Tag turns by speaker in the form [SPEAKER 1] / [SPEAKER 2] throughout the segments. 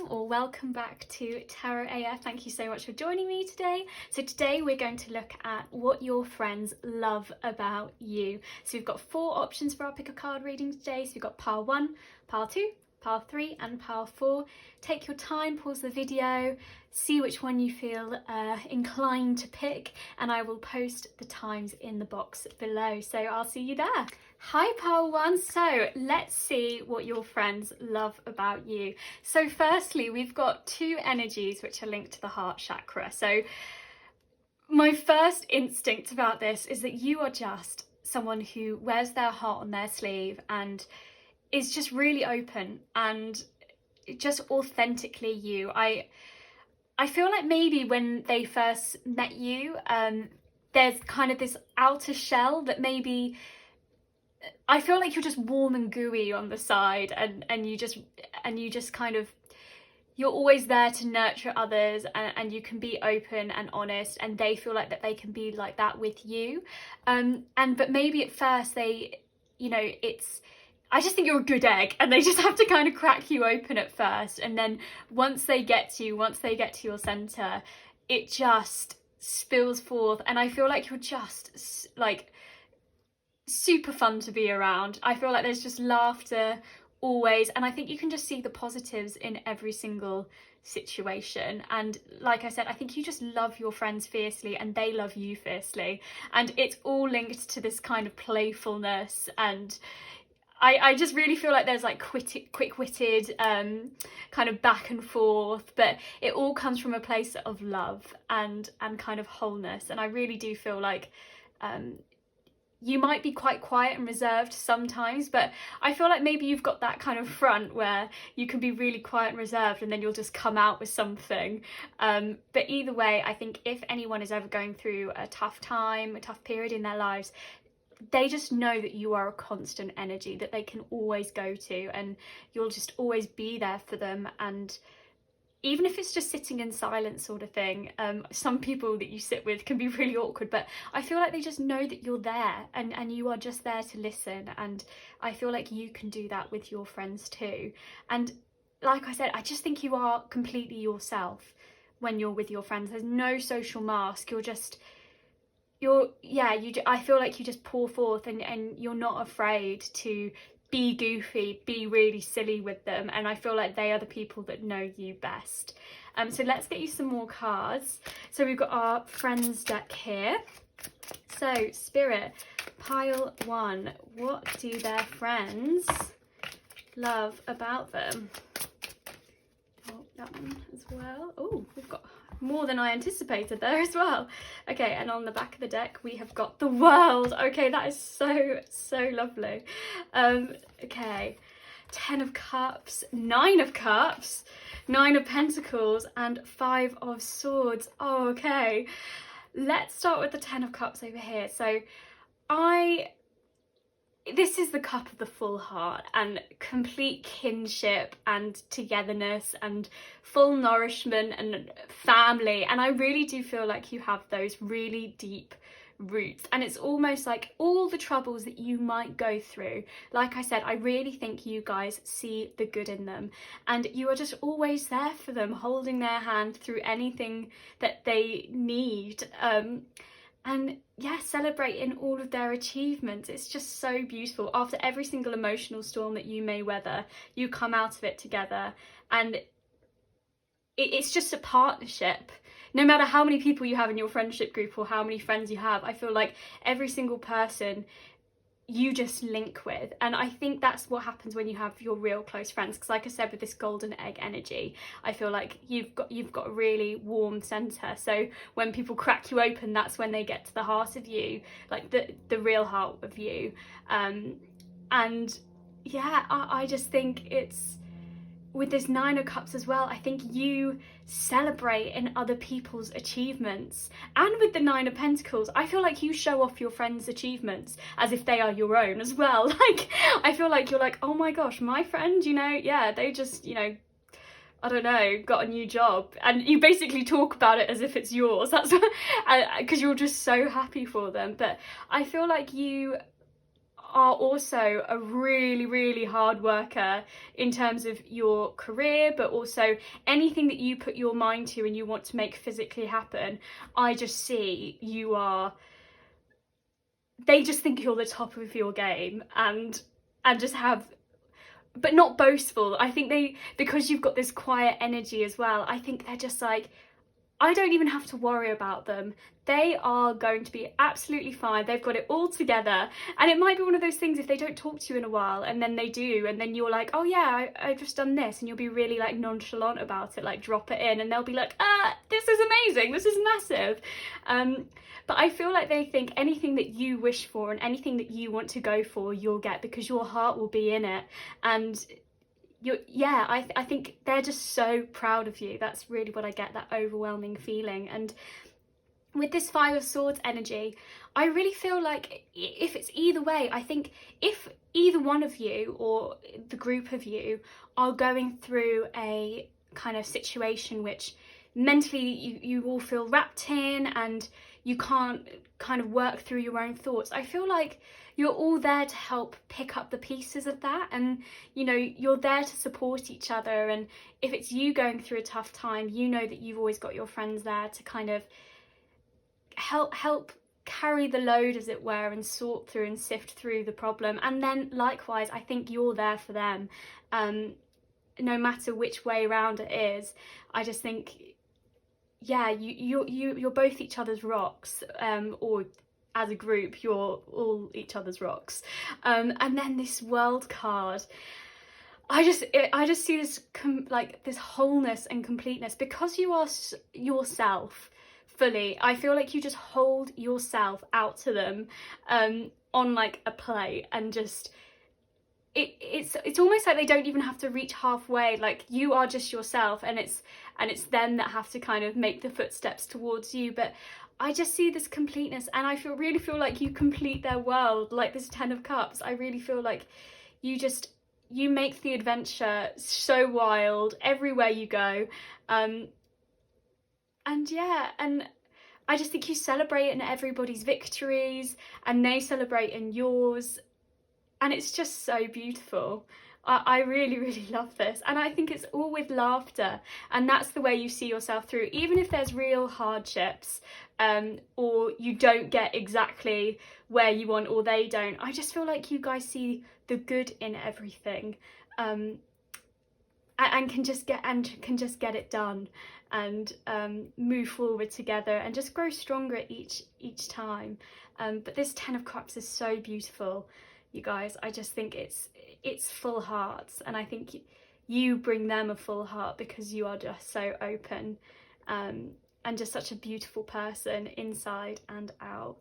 [SPEAKER 1] welcome back to Tarot AF. Thank you so much for joining me today. So today we're going to look at what your friends love about you. So we've got 4 options for our pick a card reading today. So we've got pile 1, pile 2, pile 3 and pile 4. Take your time, pause the video, see which one you feel inclined to pick, and I will post the times in the box below. So I'll see you there. Hi pile 1, so let's see what your friends love about you. So firstly, we've got 2 energies which are linked to the heart chakra. So my first instinct about this is that you are just someone who wears their heart on their sleeve and is just really open and just authentically you. I feel like maybe when they first met you, there's kind of this outer shell that maybe I feel like you're just warm and gooey on the side, and you just kind of, you're always there to nurture others, and you can be open and honest, and they feel like that they can be like that with you. But maybe at first they, I just think you're a good egg, and they just have to kind of crack you open at first, and then once they get to your center, it just spills forth, and I feel like you're just like super fun to be around. I feel like there's just laughter always, and I think you can just see the positives in every single situation. And like I said, I think you just love your friends fiercely and they love you fiercely, and it's all linked to this kind of playfulness, and I just really feel like there's like quick-witted kind of back and forth, but it all comes from a place of love and kind of wholeness. And I really do feel like you might be quite quiet and reserved sometimes, but I feel like maybe you've got that kind of front where you can be really quiet and reserved, and then you'll just come out with something. But either way, I think if anyone is ever going through a tough time, a tough period in their lives, they just know that you are a constant energy that they can always go to, and you'll just always be there for them. And even if it's just sitting in silence sort of thing, some people that you sit with can be really awkward, but I feel like they just know that you're there, and you are just there to listen. And I feel like you can do that with your friends too. And like I said, I just think you are completely yourself when you're with your friends. There's no social mask. I feel like you just pour forth, and you're not afraid to be goofy, be really silly with them, and I feel like they are the people that know you best. So let's get you some more cards. So we've got our friends deck here. So Spirit, pile 1, what do their friends love about them? Oh, that one as well. Oh, we've got more than I anticipated there as well. Okay, and on the back of the deck we have got the world. Okay, that is so lovely. Okay, 10 of cups, 9 of cups, 9 of pentacles, and 5 of swords. Oh, okay, let's start with the 10 of cups over here. So this is the cup of the full heart and complete kinship and togetherness and full nourishment and family. And I really do feel like you have those really deep roots, and it's almost like all the troubles that you might go through, like I said, I really think you guys see the good in them, and you are just always there for them, holding their hand through anything that they need. And yeah, celebrating all of their achievements. It's just so beautiful. After every single emotional storm that you may weather, you come out of it together, and it's just a partnership. No matter how many people you have in your friendship group or how many friends you have, I feel like every single person you just link with, and I think that's what happens when you have your real close friends, because like I said, with this golden egg energy, I feel like you've got a really warm center. So when people crack you open, that's when they get to the heart of you, like the real heart of you. And yeah, I just think it's, with this 9 of cups as well, I think you celebrate in other people's achievements. And with the 9 of pentacles, I feel like you show off your friends' achievements as if they are your own as well. Like, I feel like you're like, oh my gosh, my friend, yeah, they just, I don't know, got a new job. And you basically talk about it as if it's yours. That's because you're just so happy for them. But I feel like you are also a really, really hard worker in terms of your career, but also anything that you put your mind to and you want to make physically happen, I just see they just think you're the top of your game, and just have, but not boastful. I think because you've got this quiet energy as well, I think they're just like, I don't even have to worry about them. They are going to be absolutely fine. They've got it all together. And it might be one of those things, if they don't talk to you in a while and then they do, and then you're like, oh yeah, I've just done this, and you'll be really like nonchalant about it, like drop it in, and they'll be like, this is amazing, this is massive. But I feel like they think anything that you wish for and anything that you want to go for, you'll get, because your heart will be in it. And I think they're just so proud of you. That's really what I get, that overwhelming feeling. And with this Five of Swords energy, I really feel like if it's either way, I think if either one of you or the group of you are going through a kind of situation which mentally you all feel wrapped in and you can't kind of work through your own thoughts, I feel like you're all there to help pick up the pieces of that, and you're there to support each other. And if it's you going through a tough time, you know that you've always got your friends there to kind of help carry the load, as it were, and sort through and sift through the problem. And then likewise, I think you're there for them, no matter which way around it is. I just think, yeah, you're both each other's rocks, or as a group, you're all each other's rocks. And then this World card, I just see this like this wholeness and completeness, because you are yourself fully. I feel like you just hold yourself out to them on like a plate, and just it's almost like they don't even have to reach halfway. Like, you are just yourself, and it's them that have to kind of make the footsteps towards you. But I just see this completeness, and I really feel like you complete their world, like this Ten of Cups. I really feel like you make the adventure so wild everywhere you go. And I just think you celebrate in everybody's victories, and they celebrate in yours, and it's just so beautiful. I really, really love this, and I think it's all with laughter, and that's the way you see yourself through, even if there's real hardships, or you don't get exactly where you want, or they don't. I just feel like you guys see the good in everything, and can just get it done, and move forward together, and just grow stronger each time. But this Ten of Cups is so beautiful, you guys. I just think it's full hearts, and I think you bring them a full heart, because you are just so open, and just such a beautiful person inside and out.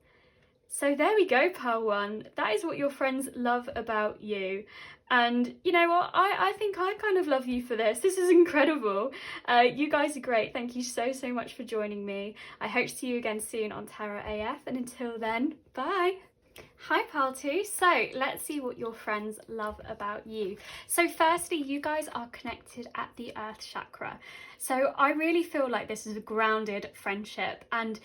[SPEAKER 1] So there we go, Pile 1. That is what your friends love about you. And you know what? I think I kind of love you for this. This is incredible. You guys are great. Thank you so much for joining me. I hope to see you again soon on Tarot AF. And until then, bye. Hi Pile 2, so let's see what your friends love about you. So firstly, you guys are connected at the Earth Chakra. So I really feel like this is a grounded friendship, and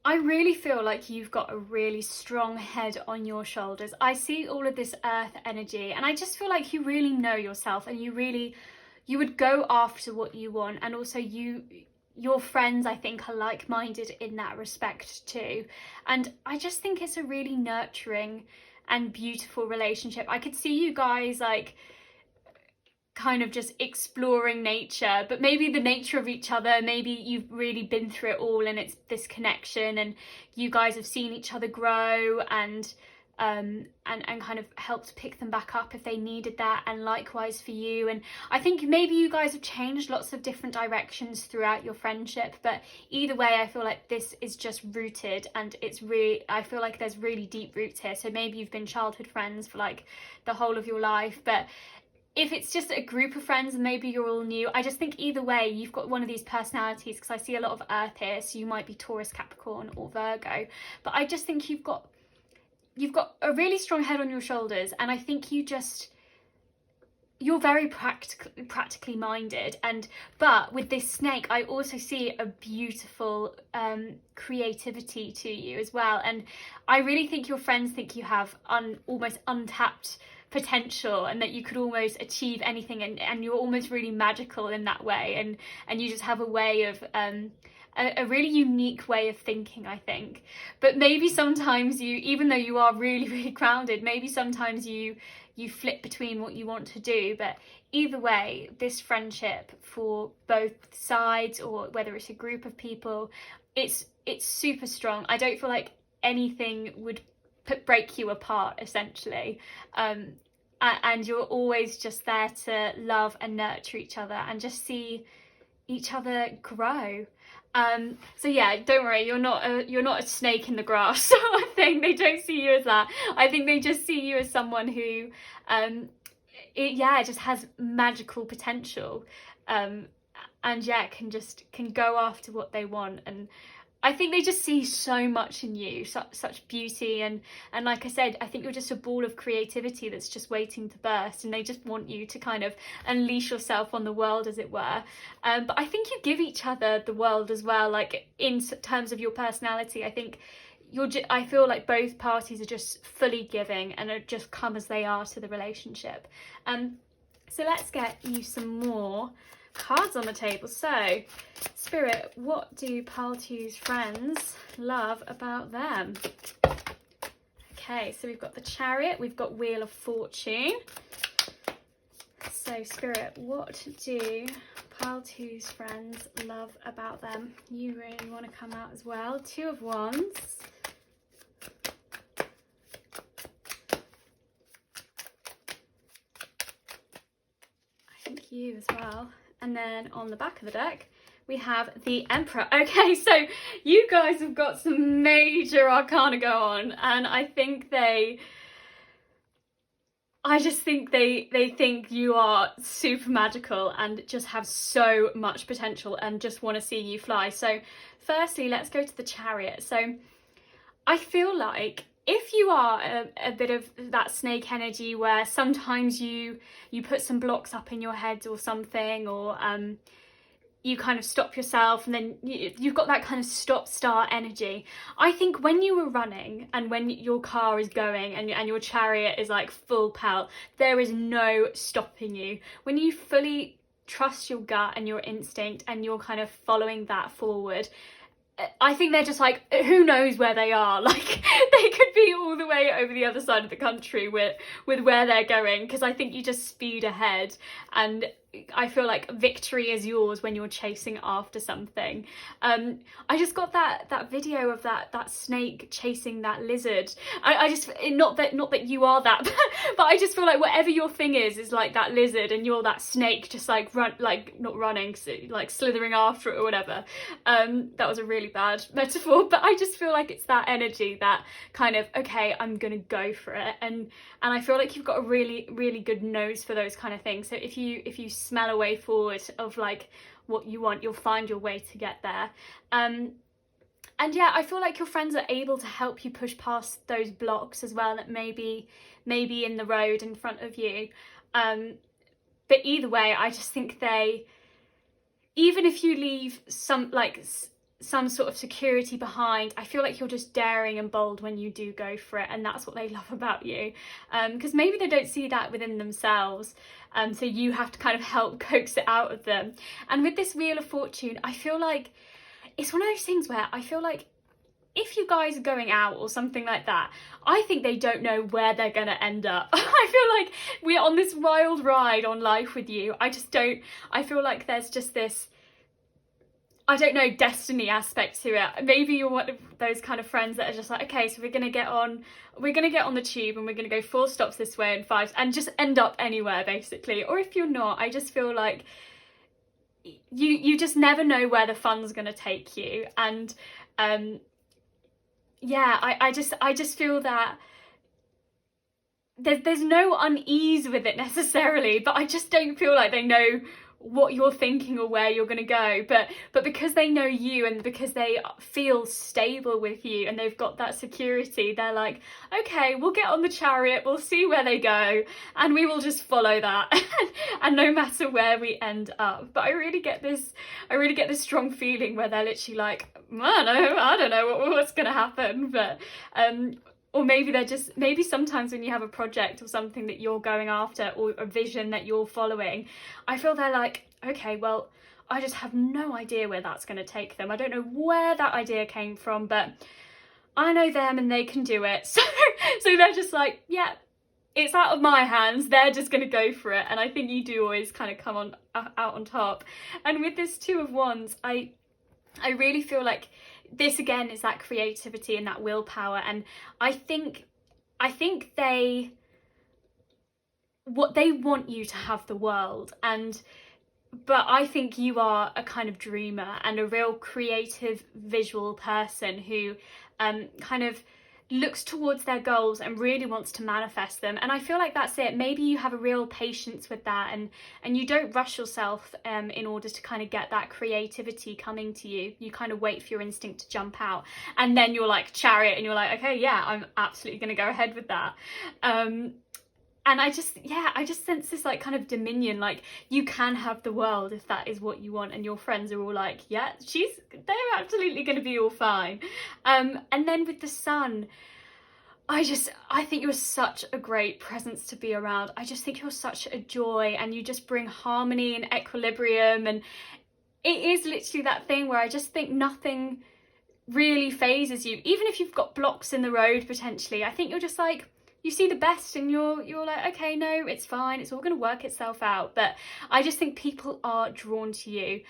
[SPEAKER 1] I really feel like you've got a really strong head on your shoulders. I see all of this Earth energy, and I just feel like you really know yourself, and you would go after what you want, and also your friends, I think, are like-minded in that respect too. And I just think it's a really nurturing and beautiful relationship. I could see you guys like kind of just exploring nature, but maybe the nature of each other. Maybe you've really been through it all, and it's this connection, and you guys have seen each other grow, and kind of helped pick them back up if they needed that, and likewise for you. And I think maybe you guys have changed lots of different directions throughout your friendship, but either way, I feel like this is just rooted, and I feel like there's really deep roots here. So maybe you've been childhood friends for like the whole of your life, but if it's just a group of friends and maybe you're all new, I just think either way, you've got one of these personalities, because I see a lot of Earth here, so you might be Taurus, Capricorn or Virgo, but I just think you've got a really strong head on your shoulders, and I think you you're very practically minded, but with this snake I also see a beautiful creativity to you as well, and I really think your friends think you have almost untapped potential, and that you could almost achieve anything, and you're almost really magical in that way, and you just have a way of a really unique way of thinking, I think. But maybe sometimes you, even though you are really, really grounded, maybe sometimes you flip between what you want to do. But either way, this friendship for both sides, or whether it's a group of people, it's super strong. I don't feel like anything would break you apart, essentially. And you're always just there to love and nurture each other and just see each other grow. So yeah, don't worry, you're not a snake in the grass sort of thing. They don't see you as that. I think they just see you as someone who just has magical potential, and can go after what they want. And I think they just see so much in you, such beauty, and like I said, I think you're just a ball of creativity that's just waiting to burst, and they just want you to kind of unleash yourself on the world, as it were. But I think you give each other the world as well, like in terms of your personality. I think I feel like both parties are just fully giving and are just come as they are to the relationship. So let's get you some more cards on the table. So Spirit, what do Pile 2's friends love about them? Okay, so we've got the Chariot, we've got Wheel of Fortune. So Spirit, what do Pile 2's friends love about them? You really want to come out as well. Two of Wands. I think you as well. And then on the back of the deck, we have the Emperor. Okay, so you guys have got some major arcana go on, and I just think they think you are super magical and just have so much potential and just want to see you fly. So firstly, let's go to the Chariot. So I feel like if you are a bit of that snake energy where sometimes you put some blocks up in your head or something, or you kind of stop yourself, and then you've got that kind of stop-start energy. I think when you were running and when your car is going and your Chariot is like full pelt, there is no stopping you. When you fully trust your gut and your instinct and you're kind of following that forward, I think they're just like, who knows where they are? Like, they could be all the way over the other side of the country with where they're going, because I think you just speed ahead, and I feel like victory is yours when you're chasing after something. I just got that video of that snake chasing that lizard. I just, not that you are that, but I just feel like whatever your thing is like that lizard, and you're that snake just like not running, like slithering after it or whatever. That was a really bad metaphor, but I just feel like it's that energy that kind of, okay, I'm gonna go for it, and I feel like you've got a really, really good nose for those kind of things. So if you smell a way forward of like what you want, you'll find your way to get there. And yeah, I feel like your friends are able to help you push past those blocks as well that maybe in the road in front of you. But either way, I just think even if you leave some sort of security behind, I feel like you're just daring and bold when you do go for it, and that's what they love about you, because maybe they don't see that within themselves, so you have to kind of help coax it out of them. And with this Wheel of Fortune, I feel like it's one of those things where I feel like if you guys are going out or something like that, I think they don't know where they're going to end up. I feel like we're on this wild ride on life with you. I feel like there's just this, I don't know, destiny aspect to it. Maybe you're one of those kind of friends that are just like, okay, so we're gonna get on the tube and we're gonna go 4 stops this way and 5, and just end up anywhere basically. Or if you're not, I just feel like you just never know where the fun's gonna take you. And I just feel that there's no unease with it necessarily, but I just don't feel like they know what you're thinking or where you're going to go, but because they know you and because they feel stable with you and they've got that security, they're like, okay, we'll get on the chariot, we'll see where they go, and we will just follow that and no matter where we end up. But I really get this strong feeling where they're literally like, I don't know what's going to happen, but or maybe sometimes when you have a project or something that you're going after or a vision that you're following, I feel they're like, okay, well, I just have no idea where that's going to take them. I don't know where that idea came from, but I know them and they can do it. So they're just like, yeah, it's out of my hands. They're just going to go for it. And I think you do always kind of come out on top. And with this Two of Wands, I really feel like this again is that creativity and that willpower, and I think they want you to have the world, but I think you are a kind of dreamer and a real creative visual person who kind of looks towards their goals and really wants to manifest them. And I feel like that's it. Maybe you have a real patience with that, and you don't rush yourself in order to kind of get that creativity coming to you. You kind of wait for your instinct to jump out, and then you're like chariot and you're like, okay, yeah, I'm absolutely going to go ahead with that. And I just sense this like kind of dominion, like you can have the world if that is what you want, and your friends are all like, yeah, they're absolutely going to be all fine. And then with the Sun, I think you're such a great presence to be around. I just think you're such a joy, and you just bring harmony and equilibrium, and it is literally that thing where I just think nothing really phases you, even if you've got blocks in the road potentially. I think you're just like, you see the best and you're like, okay, no, it's fine, it's all going to work itself out. But I just think people are drawn to you.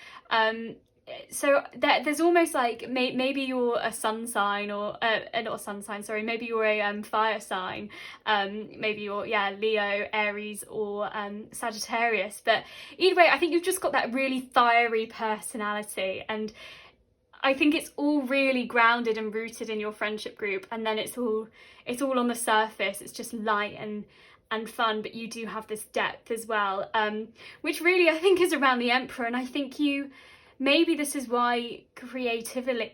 [SPEAKER 1] So there's almost like maybe you're a sun sign, or not a sun sign, sorry, maybe you're a fire sign, maybe you're Leo, Aries, or Sagittarius. But either way, I think you've just got that really fiery personality, and I think it's all really grounded and rooted in your friendship group, and then it's all on the surface. It's just light and fun, but you do have this depth as well, which really I think is around the Emperor. And I think maybe this is why creatively,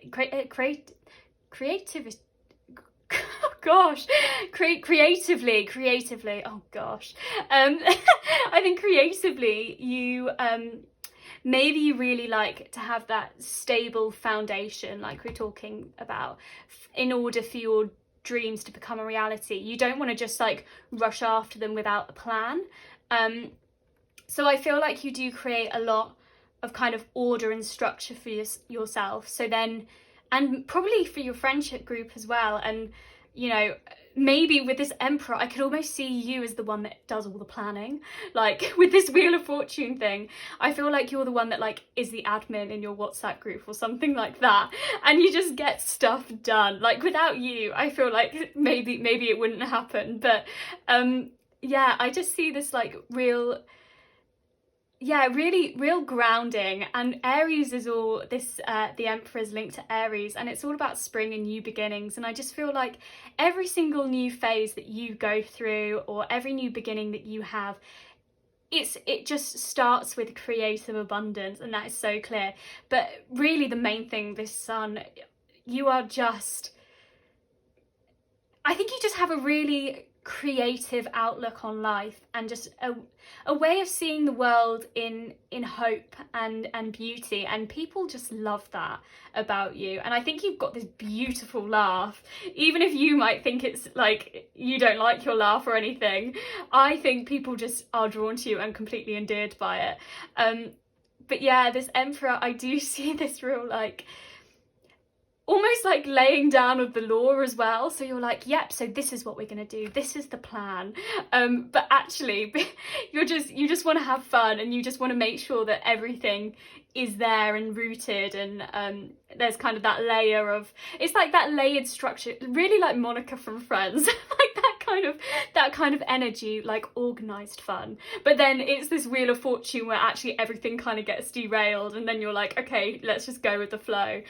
[SPEAKER 1] oh gosh, I think creatively you maybe you really like to have that stable foundation, like we're talking about, in order for your dreams to become a reality. You don't want to just like rush after them without a plan. So I feel like you do create a lot of kind of order and structure for yourself. So then, and probably for your friendship group as well. And, you know, maybe with this Emperor, I could almost see you as the one that does all the planning. Like with this Wheel of Fortune thing, I feel like you're the one that like is the admin in your WhatsApp group or something like that, and you just get stuff done. Like without you, I feel like maybe it wouldn't happen. But yeah, I just see this like real grounding. And Aries is all this, the Emperor is linked to Aries, and it's all about spring and new beginnings. And I just feel like every single new phase that you go through, or every new beginning that you have, it just starts with creative abundance, and that is so clear. But really the main thing, this Sun, I think you just have a really creative outlook on life, and just a way of seeing the world in hope and beauty, and people just love that about you. And I think you've got this beautiful laugh, even if you might think it's like you don't like your laugh or anything. I think people just are drawn to you and completely endeared by it. But yeah, this Emperor, I do see this real like almost like laying down of the law as well. So you're like, yep, so this is what we're going to do. This is the plan. But actually, you just want to have fun, and you just want to make sure that everything is there and rooted. And there's kind of that layer of, it's like that layered structure, really like Monica from Friends, like that kind of energy, like organised fun. But then it's this Wheel of Fortune where actually everything kind of gets derailed, and then you're like, okay, let's just go with the flow.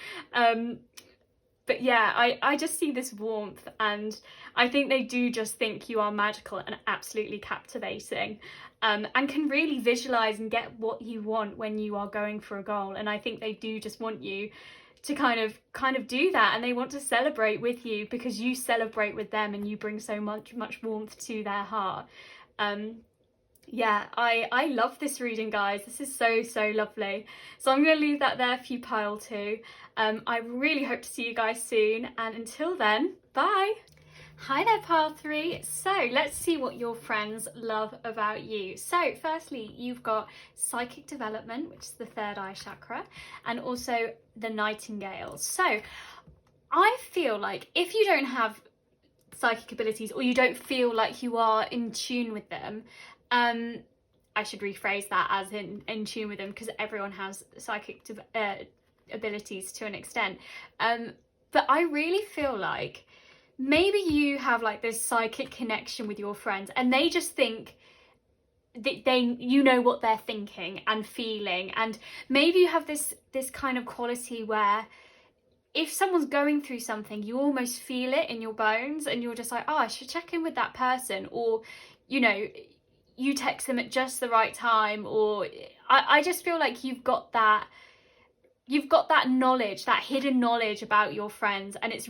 [SPEAKER 1] But yeah, I just see this warmth, and I think they do just think you are magical and absolutely captivating. and can really visualize and get what you want when you are going for a goal. And I think they do just want you to kind of do that, and they want to celebrate with you because you celebrate with them and you bring so much warmth to their heart. Yeah, I love this reading, guys. This is so lovely. So I'm going to leave that there for you, pile 2. I really hope to see you guys soon, and until then, bye. Hi there, pile 3. So let's see what your friends love about you. So firstly, you've got psychic development, which is the third eye chakra, and also the nightingale. So I feel like if you don't have psychic abilities, or you don't feel like you are in tune with them, I should rephrase that as in tune with them, because everyone has psychic abilities to an extent. But I really feel like maybe you have like this psychic connection with your friends, and they just think that you know what they're thinking and feeling, and maybe you have this kind of quality where if someone's going through something, you almost feel it in your bones, and you're just like, oh, I should check in with that person, or you know, you text them at just the right time, or I just feel like you've got that knowledge, that hidden knowledge about your friends, and it's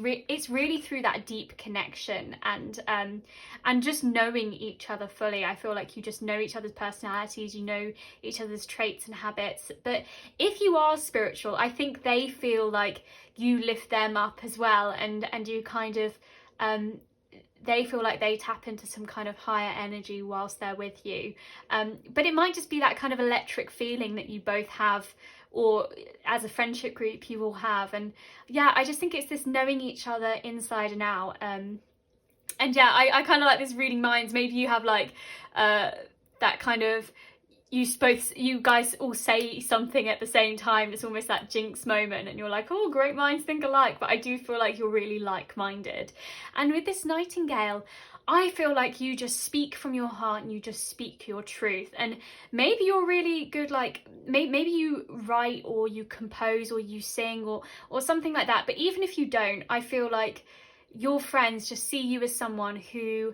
[SPEAKER 1] really through that deep connection and just knowing each other fully. I feel like you just know each other's personalities, you know each other's traits and habits. But if you are spiritual, I think they feel like you lift them up as well, and you kind of they feel like they tap into some kind of higher energy whilst they're with you. But it might just be that kind of electric feeling that you both have, or as a friendship group you will have. And yeah, I just think it's this knowing each other inside and out. And yeah, I kind of like this reading minds. Maybe you have like that kind of, you guys all say something at the same time. It's almost that jinx moment, and you're like, oh, great minds think alike. But I do feel like you're really like-minded. And with this nightingale, I feel like you just speak from your heart, and you just speak your truth. And maybe you're really good, like maybe you write, or you compose, or you sing, or something like that. But even if you don't, I feel like your friends just see you as someone who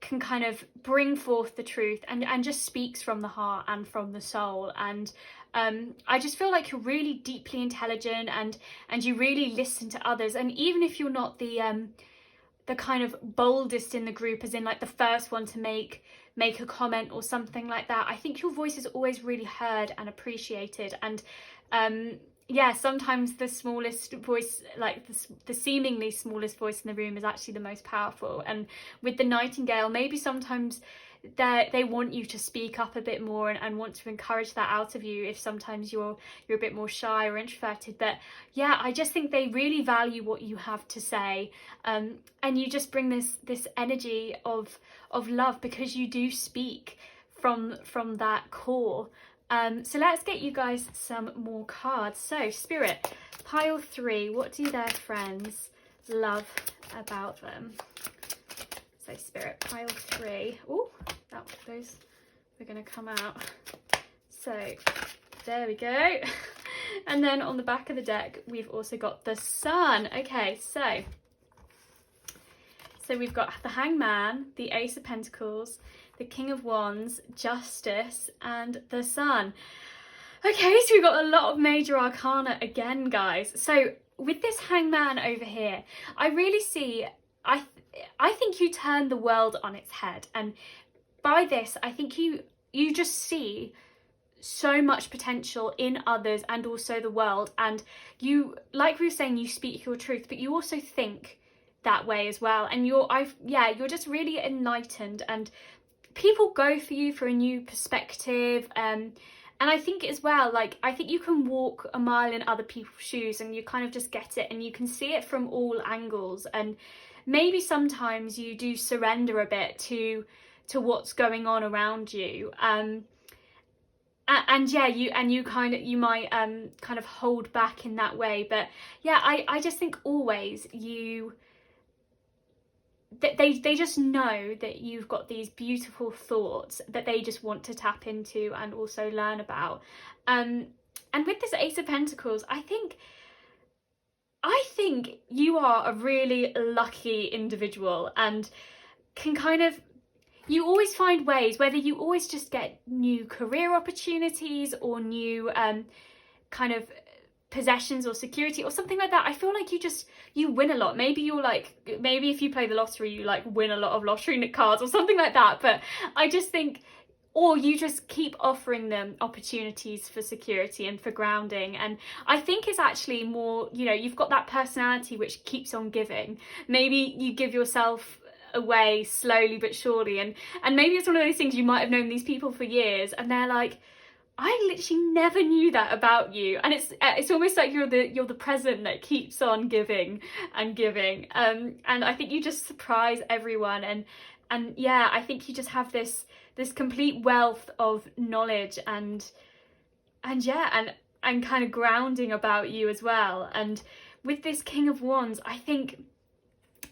[SPEAKER 1] can kind of bring forth the truth and just speaks from the heart and from the soul. And I just feel like you're really deeply intelligent, and you really listen to others. And even if you're not the kind of boldest in the group, as in like the first one to make a comment or something like that, I think your voice is always really heard and appreciated. And yeah, sometimes the smallest voice, like the seemingly smallest voice in the room, is actually the most powerful. And with the nightingale, maybe sometimes they want you to speak up a bit more, and want to encourage that out of you if sometimes you're a bit more shy or introverted. But yeah, I just think they really value what you have to say, and you just bring this energy of love, because you do speak from that core. So let's get you guys some more cards. So Spirit, pile 3, what do their friends love about them? So Spirit, pile 3. Oh, those are going to come out. So there we go. And then on the back of the deck, we've also got the Sun. Okay, so we've got the Hangman, the Ace of Pentacles, the King of Wands, Justice, and the Sun. Okay, so we've got a lot of major arcana again, guys. So with this Hangman over here, I really see, I think you turn the world on its head. And by this, I think you just see so much potential in others and also the world. And you, like we were saying, you speak your truth, but you also think that way as well. And you're just really enlightened, and people go for you for a new perspective. And I think as well, like, I think you can walk a mile in other people's shoes, and you kind of just get it, and you can see it from all angles. And maybe sometimes you do surrender a bit to what's going on around you. And yeah, you might kind of hold back in that way. But yeah, I just think always they just know that you've got these beautiful thoughts that they just want to tap into and also learn about. And with this Ace of Pentacles, I think you are a really lucky individual, and can kind of, you always find ways, whether you always just get new career opportunities or new kind of possessions or security or something like that. I feel like you win a lot. Maybe if you play the lottery, you like win a lot of lottery cards or something like that. But I just think, or you just keep offering them opportunities for security and for grounding. And I think it's actually more, you've got that personality which keeps on giving. Maybe you give yourself away slowly but surely, and maybe it's one of those things, you might have known these people for years and they're like, I literally never knew that about you. And it's almost like you're the present that keeps on giving and giving. And I think you just surprise everyone, and yeah, I think you just have this complete wealth of knowledge and kind of grounding about you as well. And with this King of Wands, I think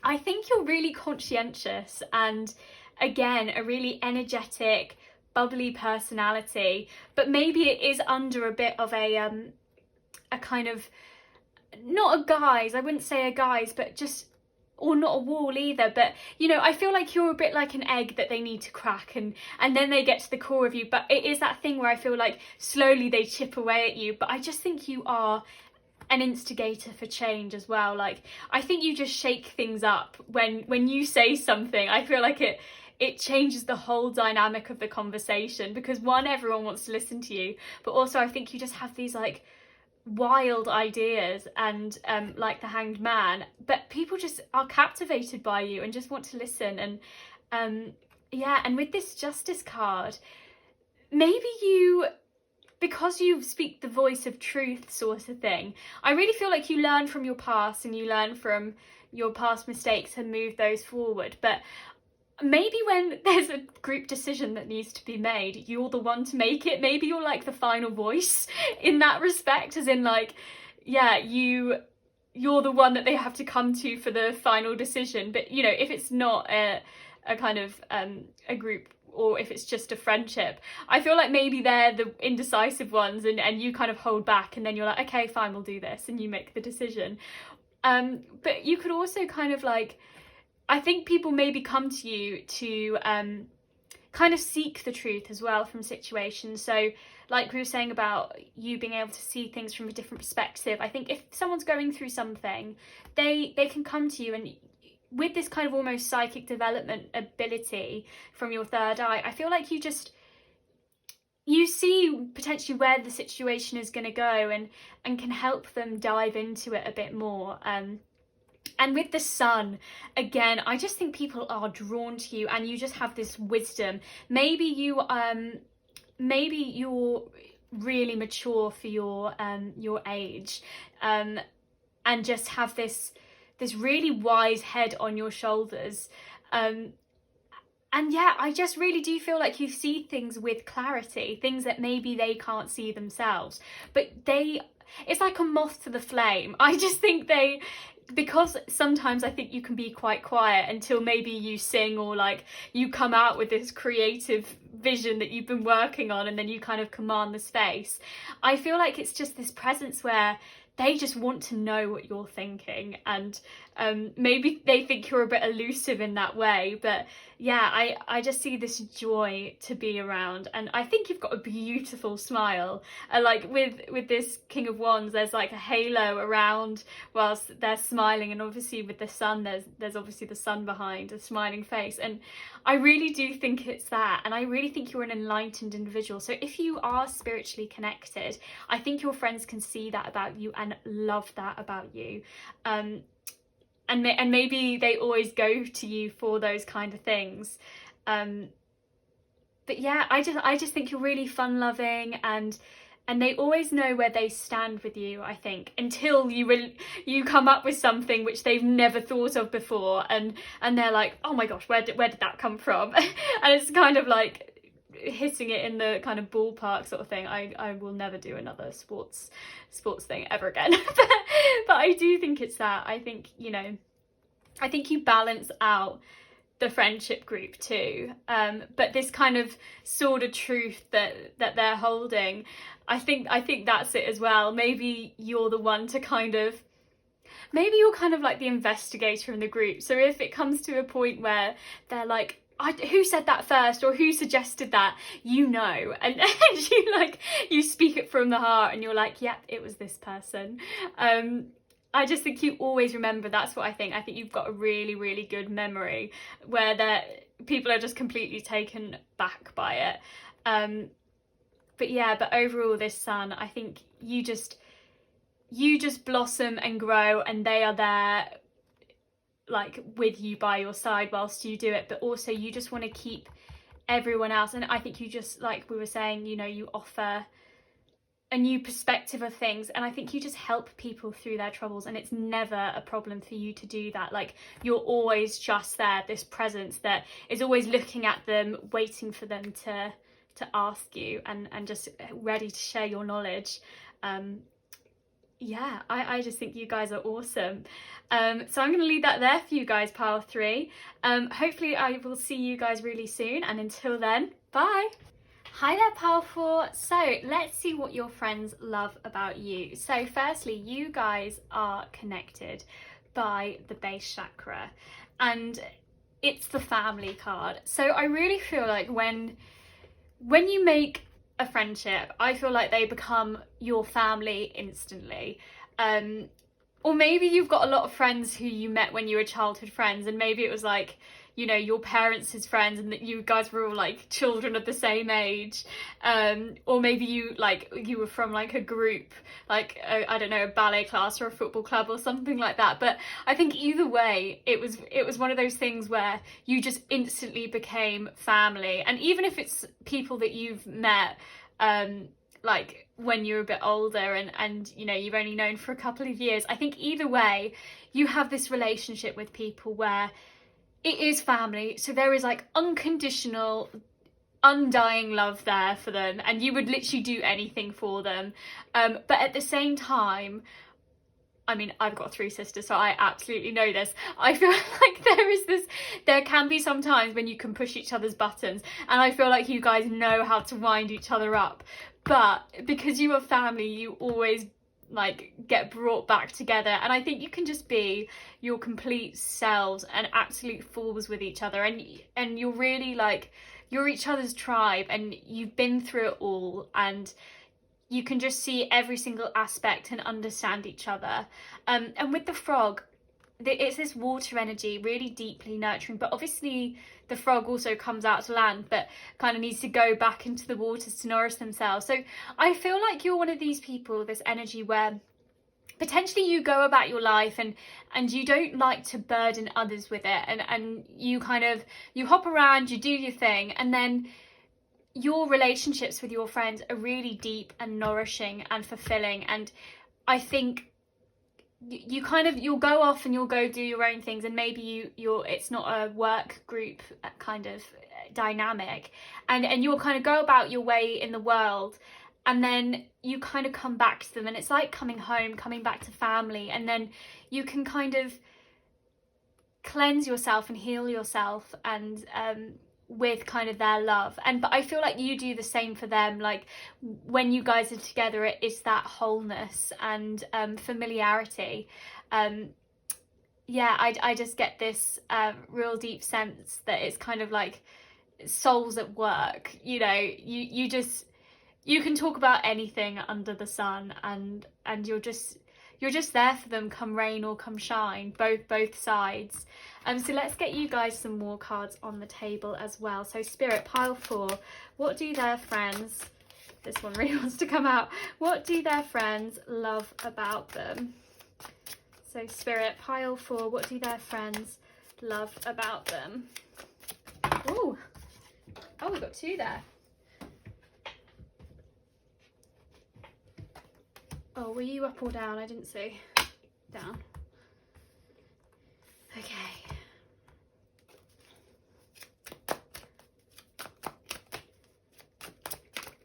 [SPEAKER 1] you're really conscientious and, again, a really energetic, bubbly personality, but maybe it is under a bit of a kind of, not a guise, I wouldn't say a guise, but just, or not a wall either, but I feel like you're a bit like an egg that they need to crack, and then they get to the core of you. But it is that thing where I feel like slowly they chip away at you. But I just think you are an instigator for change as well. Like, I think you just shake things up when you say something. I feel like it changes the whole dynamic of the conversation, because one, everyone wants to listen to you, but also I think you just have these like wild ideas and like the Hanged Man, but people just are captivated by you and just want to listen. And and with this Justice card, maybe because you speak the voice of truth sort of thing, I really feel like you learn from your past and you learn from your past mistakes and move those forward. But maybe when there's a group decision that needs to be made, you're the one to make it. Maybe you're like the final voice in that respect, as in like, yeah, you're the one that they have to come to for the final decision. But if it's not a kind of a group, or if it's just a friendship, I feel like maybe they're the indecisive ones, and you kind of hold back, and then you're like, okay, fine, we'll do this, and you make the decision. But you could also kind of like, I think people maybe come to you to kind of seek the truth as well from situations. So like we were saying about you being able to see things from a different perspective, I think if someone's going through something, they can come to you, and with this kind of almost psychic development ability from your third eye, I feel like you see potentially where the situation is going to go, and can help them dive into it a bit more. And with the Sun, again, I just think people are drawn to you, and you just have this wisdom. Maybe you're really mature for your age, and just have this really wise head on your shoulders. And yeah, I just really do feel like you see things with clarity, things that maybe they can't see themselves, but it's like a moth to the flame. I just think because sometimes I think you can be quite quiet until maybe you sing, or like you come out with this creative vision that you've been working on, and then you kind of command the space. I feel like it's just this presence where they just want to know what you're thinking, and maybe they think you're a bit elusive in that way, but yeah, I just see this joy to be around. And I think you've got a beautiful smile, like with this King of Wands, there's like a halo around whilst they're smiling, and obviously with the sun, there's obviously the sun behind a smiling face. And I really do think it's that, and I really think you're an enlightened individual. So if you are spiritually connected, I think your friends can see that about you and love that about you. And maybe they always go to you for those kind of things. But yeah, I just think you're really fun-loving, and they always know where they stand with you, I think, until you come up with something which they've never thought of before, and they're like, oh my gosh, where did that come from? And it's kind of like hitting it in the kind of ballpark sort of thing. I will never do another sports thing ever again. But I do think it's that. I think you balance out the friendship group too, but this kind of sword of truth that they're holding, I think that's it as well. Maybe you're the one to maybe you're kind of like the investigator in the group. So if it comes to a point where they're like, who said that first, or who suggested that, you know, and you speak it from the heart and you're like, yep, it was this person. I just think you always remember. That's what I think you've got a really, really good memory where people are just completely taken back by it. But overall, this Sun, I think you just blossom and grow, and they are there like with you by your side whilst you do it. But also you just want to keep everyone else, and I think you just, like we were saying, you know, you offer a new perspective of things, and I think you just help people through their troubles, and it's never a problem for you to do that. Like, you're always just there, this presence that is always looking at them, waiting for them to ask you, and just ready to share your knowledge. I just think you guys are awesome. So I'm going to leave that there for you guys, pile 3. Hopefully I will see you guys really soon, and until then, bye. Hi there, pile 4. So let's see what your friends love about you. So firstly, you guys are connected by the base chakra, and it's the family card. So I really feel like when you make a friendship, I feel like they become your family instantly. Or maybe you've got a lot of friends who you met when you were childhood friends, and maybe it was like, you know, your parents' friends, and that you guys were all like children of the same age. Or maybe you were from like a group, like I don't know, a ballet class or a football club or something like that. But I think either way, it was one of those things where you just instantly became family. And even if it's people that you've met like when you're a bit older, and you know, you've only known for a couple of years, I think either way you have this relationship with people where it is family. So there is like unconditional, undying love there for them, and you would literally do anything for them. But at the same time, I mean, I've got 3 sisters, so I absolutely know this. I feel like there can be some times when you can push each other's buttons, and I feel like you guys know how to wind each other up. But because you are family, you always like get brought back together, and I think you can just be your complete selves and absolute fools with each other, and you're really like, you're each other's tribe, and you've been through it all, and you can just see every single aspect and understand each other. And with the frog, it's this water energy, really deeply nurturing, but obviously the frog also comes out to land, but kind of needs to go back into the waters to nourish themselves. So I feel like you're one of these people, this energy where potentially you go about your life and you don't like to burden others with it, and you hop around, you do your thing, and then your relationships with your friends are really deep and nourishing and fulfilling. And I think you'll go off and you'll go do your own things, and maybe it's not a work group kind of dynamic, and you'll kind of go about your way in the world, and then you kind of come back to them, and it's like coming home, coming back to family, and then you can kind of cleanse yourself and heal yourself, and with kind of their love. But I feel like you do the same for them. Like when you guys are together, it's that wholeness and familiarity. I just get this real deep sense that it's kind of like souls at work. You know, you can talk about anything under the sun, and you're just there for them, come rain or come shine, both sides. So let's get you guys some more cards on the table as well. So Spirit, pile 4, what do their friends, this one really wants to come out, what do their friends love about them? So Spirit, pile 4, what do their friends love about them? Ooh. Oh, we've got 2 there. Oh, were you up or down? I didn't see. Down. Okay.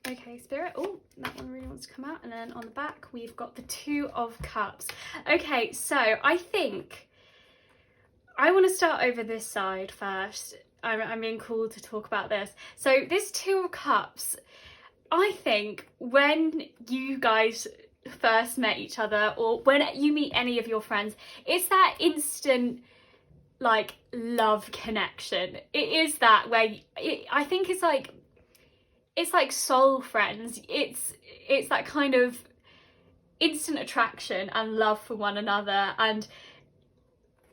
[SPEAKER 1] Okay, Spirit. Oh, that one really wants to come out. And then on the back, we've got the 2 of Cups. Okay, so I think I want to start over this side first. I'm being called to talk about this. So this 2 of Cups, I think when you guys first met each other, or when you meet any of your friends, it's that instant like love connection. It is that where I think it's like soul friends. It's that kind of instant attraction and love for one another, and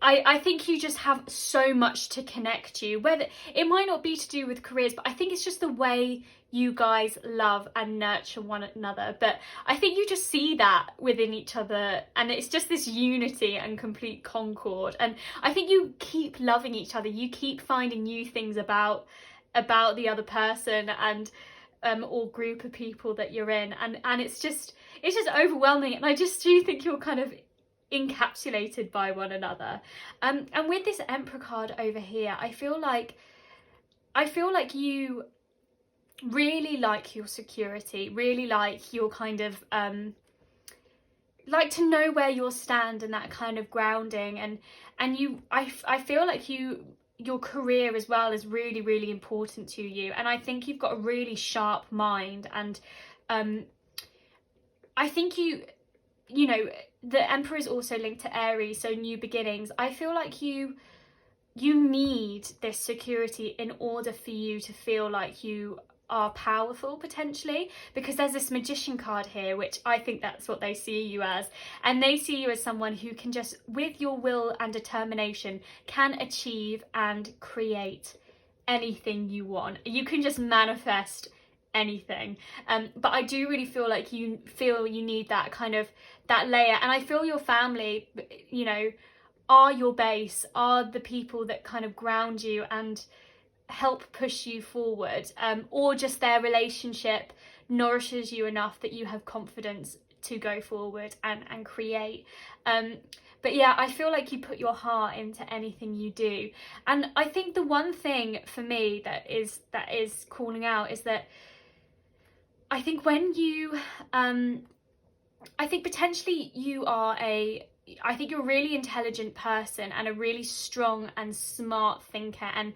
[SPEAKER 1] I think you just have so much to connect you. Whether it might not be to do with careers, but I think it's just the way you guys love and nurture one another. But I think you just see that within each other, and it's just this unity and complete concord. And I think you keep loving each other. You keep finding new things about the other person and or group of people that you're in, and it's just overwhelming. And I just do think you're kind of encapsulated by one another. And with this Emperor card over here, I feel like you really like your security, really like your kind of like to know where you'll stand and that kind of grounding, and you I feel like your career as well is really, really important to you, and I think you've got a really sharp mind, and I think you know, the Emperor is also linked to Aries, so new beginnings. I feel like you need this security in order for you to feel like you are powerful, potentially, because there's this Magician card here, which I think that's what they see you as, and they see you as someone who can just, with your will and determination, can achieve and create anything you want. You can just manifest anything, but I do really feel like you need that kind of that layer, and I feel your family, you know, are your base, are the people that kind of ground you and help push you forward, or just their relationship nourishes you enough that you have confidence to go forward and create. But yeah, I feel like you put your heart into anything you do, and I think the one thing for me that is calling out is that I think when you I think potentially you're a really intelligent person and a really strong and smart thinker, and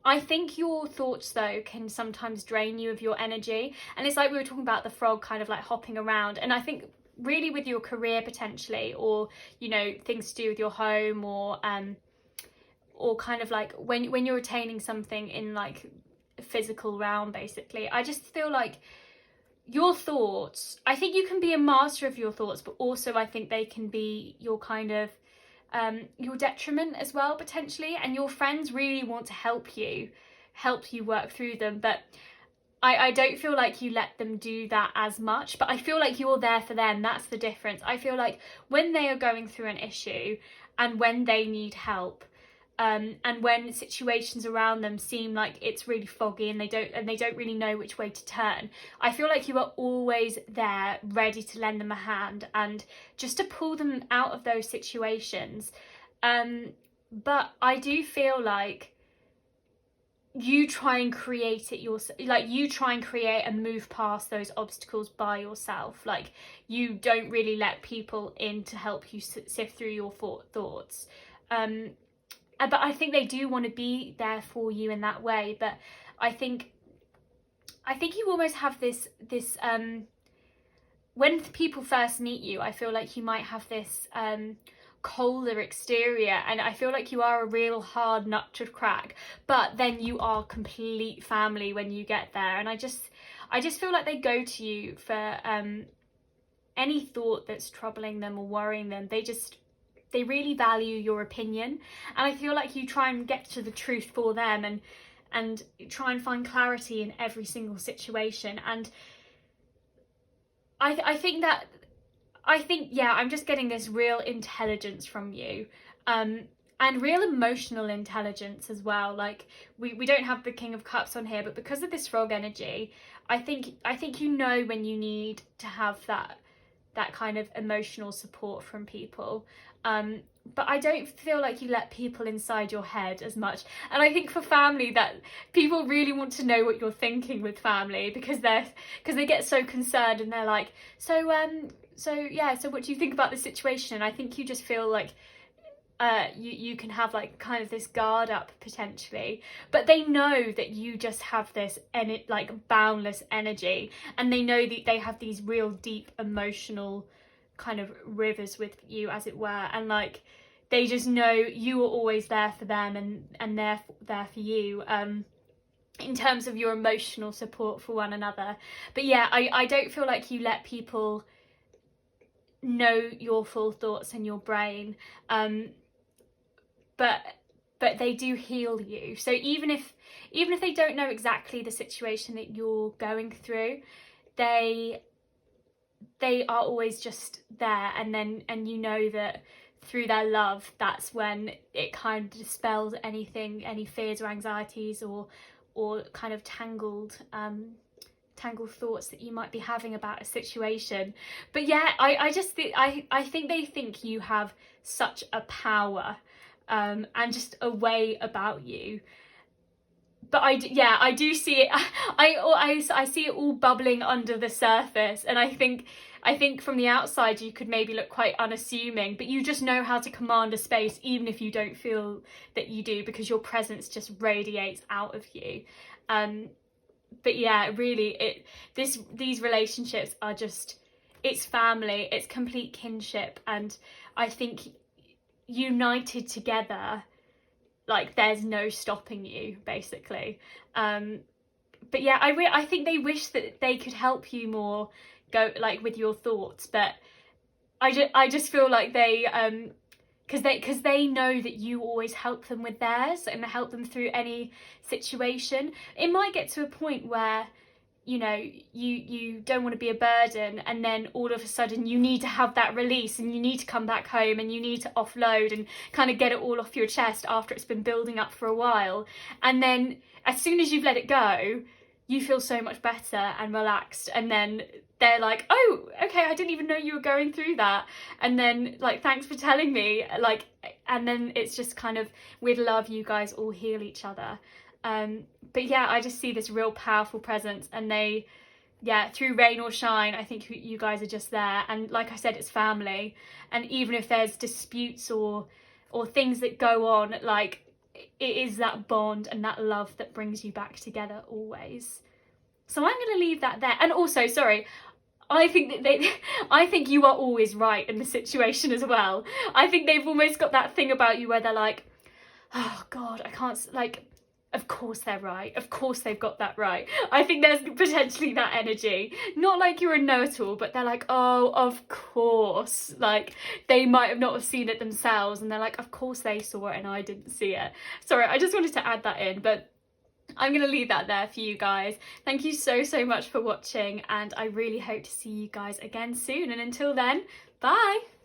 [SPEAKER 1] I think your thoughts though can sometimes drain you of your energy, and it's like we were talking about the frog kind of like hopping around, and I think really with your career potentially, or you know, things to do with your home, or kind of like when you're attaining something in like physical realm, basically, I just feel like your thoughts, I think you can be a master of your thoughts, but also I think they can be your kind of your detriment as well, potentially, and your friends really want to help you work through them, but I don't feel like you let them do that as much, but I feel like you're there for them. That's the difference. I feel like when they are going through an issue and when they need help, and when situations around them seem like it's really foggy and they don't really know which way to turn, I feel like you are always there ready to lend them a hand and just to pull them out of those situations. But I do feel like you try and create it yourself, like you try and create and move past those obstacles by yourself. Like you don't really let people in to help you sift through your thoughts. But I think they do want to be there for you in that way. But I think you almost have this when people first meet you, I feel like you might have this colder exterior, and I feel like you are a real hard nut to crack, but then you are complete family when you get there. And I just feel like they go to you for any thought that's troubling them or worrying them. They really value your opinion, and I feel like you try and get to the truth for them and try and find clarity in every single situation. And I think yeah, I'm just getting this real intelligence from you, and real emotional intelligence as well. Like we don't have the King of Cups on here, but because of this frog energy, I think you know when you need to have that kind of emotional support from people. But I don't feel like you let people inside your head as much. And I think for family, that people really want to know what you're thinking with family, because they get so concerned, and they're like, so what do you think about the situation? And I think you just feel like you can have like kind of this guard up potentially, but they know that you just have this like boundless energy, and they know that they have these real deep emotional kind of rivers with you, as it were, and like they just know you are always there for them, and they're there for you, in terms of your emotional support for one another. But yeah, I don't feel like you let people know your full thoughts in your brain, but they do heal you. So even if they don't know exactly the situation that you're going through, they are always just there, and you know that through their love, that's when it kind of dispels any fears or anxieties or kind of tangled thoughts that you might be having about a situation. But yeah, I think they think you have such a power, and just a way about you. But I do see it. I see it all bubbling under the surface, and I think from the outside you could maybe look quite unassuming, but you just know how to command a space even if you don't feel that you do, because your presence just radiates out of you. But yeah, really, these relationships are just, it's family, it's complete kinship, and I think united together, like, there's no stopping you, basically. But yeah, I think they wish that they could help you more, go like with your thoughts, but I just feel like they because they know that you always help them with theirs and help them through any situation. It might get to a point where, you know, you don't want to be a burden, and then all of a sudden you need to have that release, and you need to come back home, and you need to offload and kind of get it all off your chest after it's been building up for a while. And then as soon as you've let it go, you feel so much better and relaxed, and then they're like, oh, okay, I didn't even know you were going through that, and then, like, thanks for telling me, like, and then it's just kind of, with love, you guys all heal each other. But yeah, I just see this real powerful presence, and they, yeah, through rain or shine, I think you guys are just there. And like I said, it's family, and even if there's disputes or things that go on, like, it is that bond and that love that brings you back together always. So I'm going to leave that there. And also, sorry, I think you are always right in the situation as well. I think they've almost got that thing about you where they're like, oh God, I can't, like, of course they're right. Of course they've got that right. I think there's potentially that energy. Not like you're a know-it-all, but they're like, oh, of course. Like, they might have not have seen it themselves, and they're like, of course they saw it and I didn't see it. Sorry, I just wanted to add that in, but I'm going to leave that there for you guys. Thank you so much for watching, and I really hope to see you guys again soon. And until then, bye!